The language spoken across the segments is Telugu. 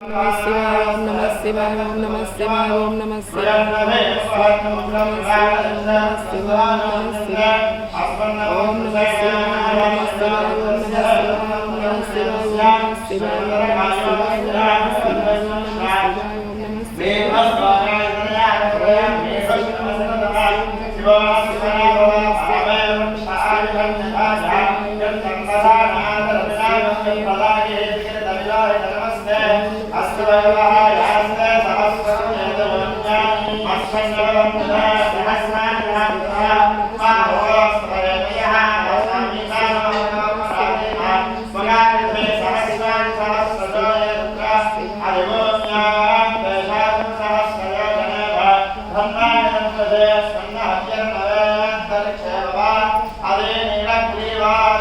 नमः शिवाय ओम नमः शिवाय ओम नमः शिवाय ओम नमः शिवाय ओम नमः शिवाय ओम नमः शिवाय ओम नमः शिवाय ओम नमः शिवाय ओम नमः शिवाय ओम नमः शिवाय ओम नमः शिवाय ओम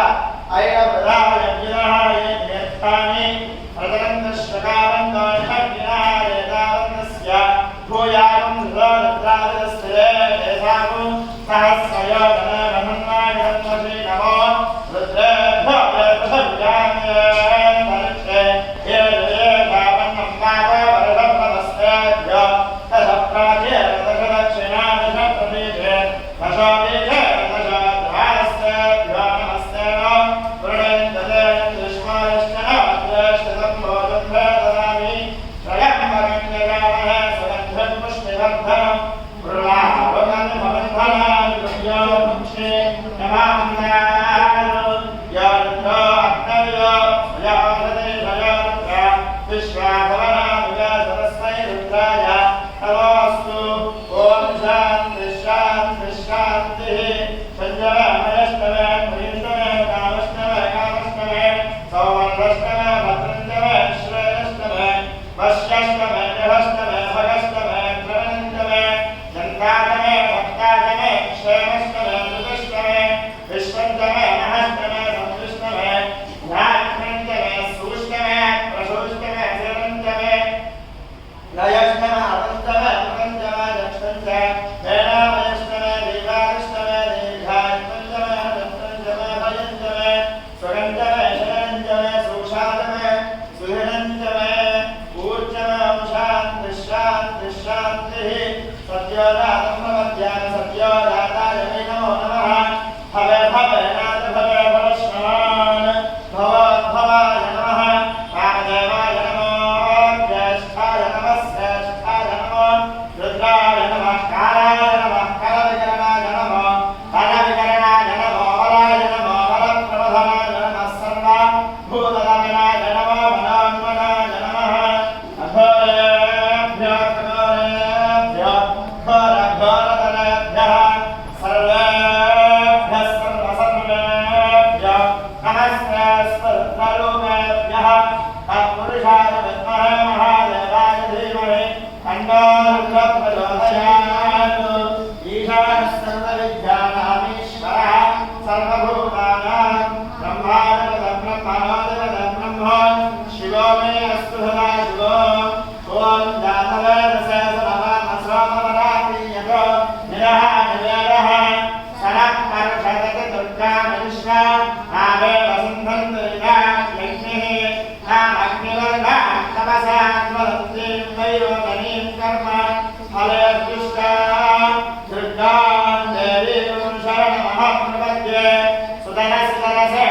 नमः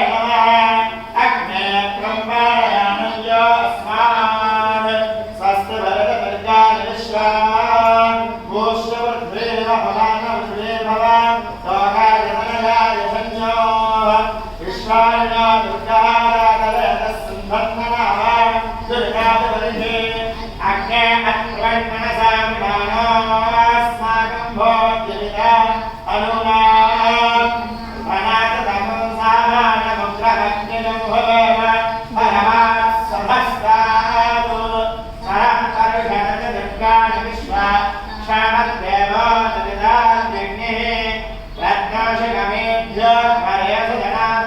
Ragnar Shagamedya Karya Sajana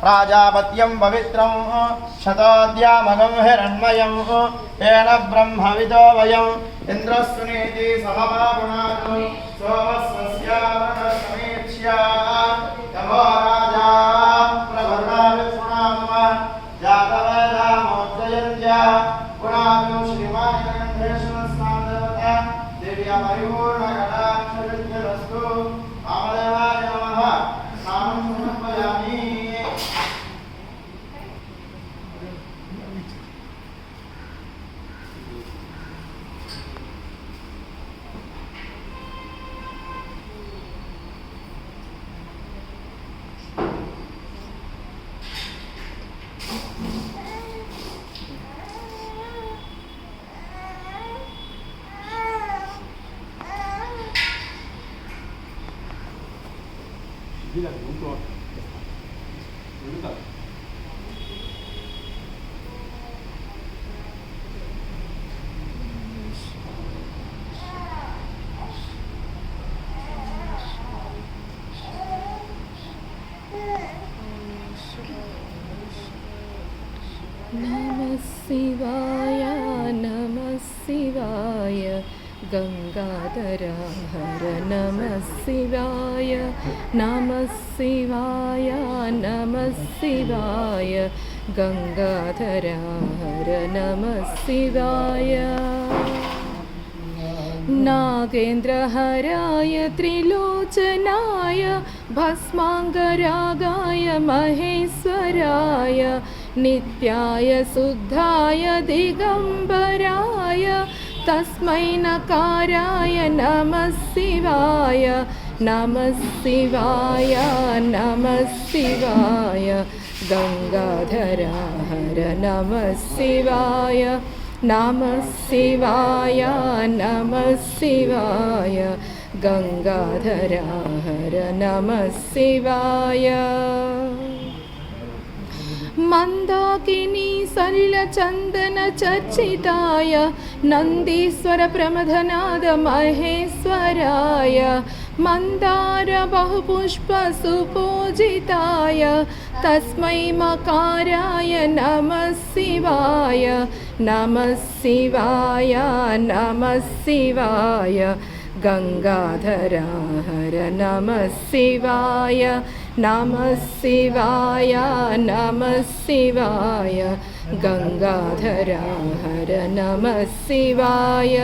राजापत्यं पवित्रं शतोद्यामगं हिरण्मयं येन ब्रह्मविदो वयम् इन्द्रस्वनेति सहमापुनातु सोमस्वस्यावरणसमीक्ष्य तमो राजा प्रभृताविष्णुनाम जातवेदामोज्जयन्त्य पुनातु श्रीमानिकण्ठेश्वरस्नामदेवता दिव्या परिपूर्णकटाक्षविद्यरस्तु वामदेवाय नमः स्नानं समर्पयामि नमः शिवाय नमः शिवाय गंगाधरा हर नमः शिवाय नमः शिवाय नमः शिवाय गंगाधरा हर नमः शिवाय नागेन्द्रहराय त्रिलोचनाय भस्मांगरागाय महेश्वराय नित्याय शुद्धाय दिगंबराय तस्मै नकाराय नमः शिवाय नमः शिवाय नमः शिवाय गंगाधरा हर नमः शिवाय नमः शिवाय नमः शिवाय गंगाधरा हर नमः शिवाय మందాకిని సలిలచందన చర్చితాయ నందీశ్వర ప్రమథనాద మహేశ్వరాయ మందార బహుపుష్ప సుపూజితాయ తస్మై మకారాయ నమః శివాయ నమః శివాయ నమః శివాయ గంగాధర హర నమః శివాయ నమః శివాయ నమః శివాయ గంగాధర హర నమః శివాయ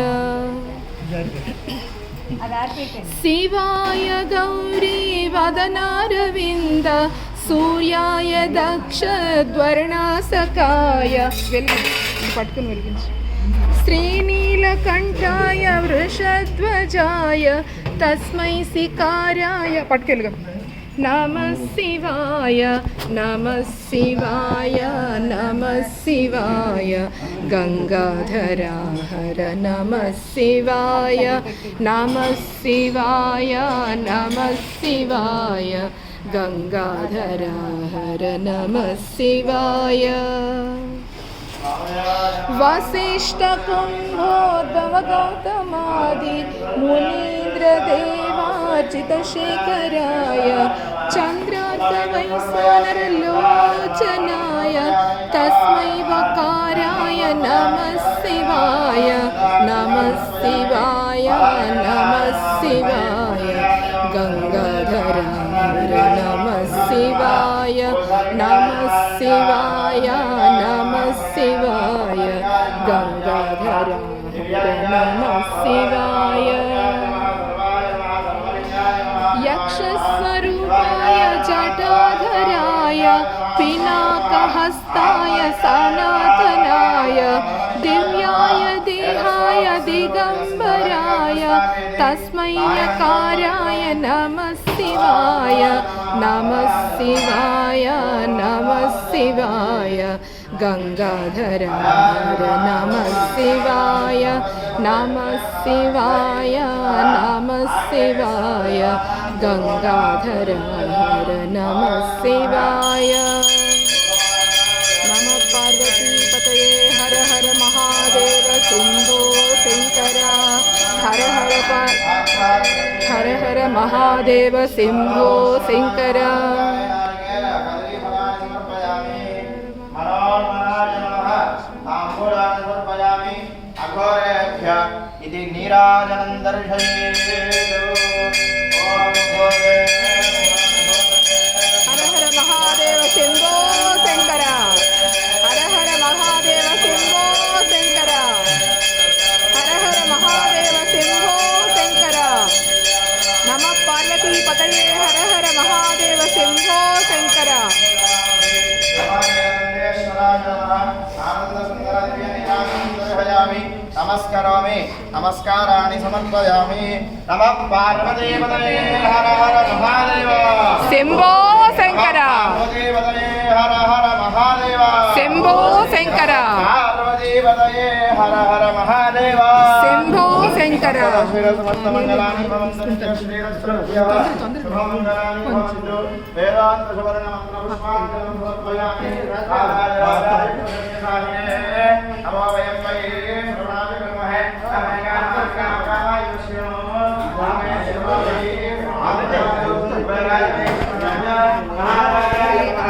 శివాయ గౌరీ వదనారవింద సూర్యాయ దక్షద్వర్ణాసకాయ పట్టుకుని వెలిగించు శ్రీనీలకంఠాయ వృషధ్వజాయ తస్మై శిఖారాయ పట్టుకెళ్ళగా నమః శివాయ నమః శివాయ నమః శివాయ గంగాధర హర నమః శివాయ నమః శివాయ నమః శివాయ గంగాధర హర నమః శివాయ వశిష్ఠ కుంభోద్భవ గౌతమాది మునీంద్ర దేవార్చిత శేఖరాయ చంద్రార్క వైశ్వానరలోచనాయ తస్మై వకారాయ నమః శివాయ నమః శివాయ నమః శివాయ గంగాధర నమః శివాయ నమః శివాయ నమః శివాయ గంగాధర నమః శివాయ యక్షస్వరూపాయ జటాధరాయ పినాకహస్తాయ సనాతనాయ దివ్యాయ దేహాయ దిగంబరాయ తస్మై యకారాయ నమః శివాయ నమః శివాయ నమః శివాయ గంగాధర నమః శివాయ నమః శివాయ నమః శివాయ గంగాధర నమః శివాయ నమః పార్వతీపతయే హర హర మహాదేవ శంభో శంకర హర హర మహాదేవ శంభో శంకర ఇది నీరాజనం దర్శయేతు హర హర మహాదేవ శంభో శంకర హర హర మహాదేవ శంభో శంకర హర హర మహాదేవ శంభో శంకర నమః పార్వతీపతయే హర హర మహాదేవ శంభో శంకర నమస్కరోమి నమస్కారాన్ని సమర్పయామి నమః పార్వతీపతయే హర హర మహాదేవ శంభో శంకర పార్వతీపతయే హర హర మహాదేవ శంభో శంకర పార్వతీపతయే హర హర మహాదేవ శంభో శంకర సమస్త మంగళాని భవంతు శుభమంగళాని భవంతు వేదాంత సువర్ణ మంత్ర పుష్పాంజలిం సమర్పయామి